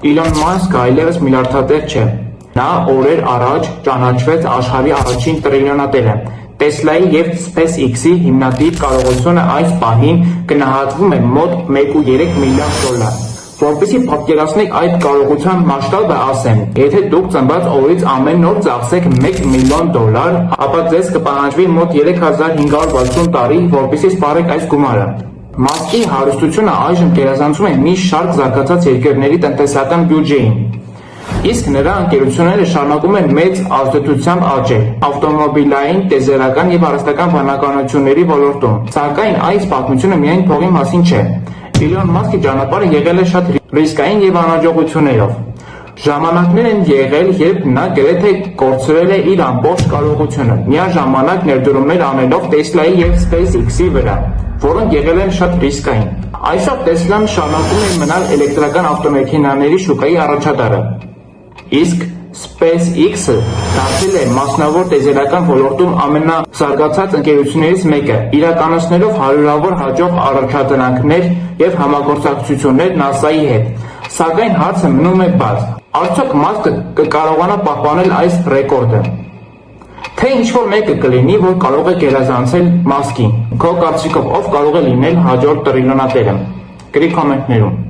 Իլոն Մասկը այլևս միլիարդատեր չէ։ Նա օրեր առաջ ճանաչվեց աշխարհի առաջին տրիլիոնատերը։ Տեսլայի և SpaceX-ի հիմնադիր կարողությունը այս պահին գնահատվում է մոտ 1.3 միլիարդ դոլար։ Որպեսզի պատկերացնեք այդ կարողության մասշտաբը, ասեմ, եթե դուք ծնված օրից ամեն օր ծախսեք $1 միլիոն, ապա ձեզ կպահանջվի մոտ 3560 տարի, որպեսզի սպառեք այս գումարը։ Մասկի հարստությունը այժմ գերազանցում է մի շարք զարգացած երկրների տնտեսական բյուջեին։ Իսկ նրա ընկերությունները շարունակում են մեծ ազդեցությամբ աճել ավտոմոբիլային, տիեզերական և առևտրական բանականությունների ոլորտում։ Սակայն այս պատմությունը միայն փողի մասին չէ։ Իլոն Մասկի ճանապարհը եղել է շատ ռիսկային և անհաջողություններով։ Ժամանակներ են եղել, երբ նա գրեթե կորցրել է իր ամբողջ կարողությունը, միաժամանակ ներդրումներ անելով Տեսլայի և SpaceX-ի վրա, որոնք եղել են շատ ռիսկային։ Այսօր Տեսլան շարունակում է մնալ էլեկտրական ավտոմեքենաների շուկայի առաջատարը, իսկ SpaceX-ը դարձել է մասնավոր տիեզերական ոլորտում ամենազարգացած ընկերություններից մեկը, իրականացնելով հարյուրավոր հաջող առաջադրանքներ և համագործակցություններ NASA-ի հետ։ Սակայն հարցը մնում է բաց. արդյոք Մասկը կկարողանա պահպանել այս ռեկորդը։ Թե ինչ-որ մեկը կլինի, որ կարող է գերազանցել Մասկին։ Քո կարծիքով ով կարող է լինել հաջորդ տրիլիոնատերը։ Գրի կոմենտներում։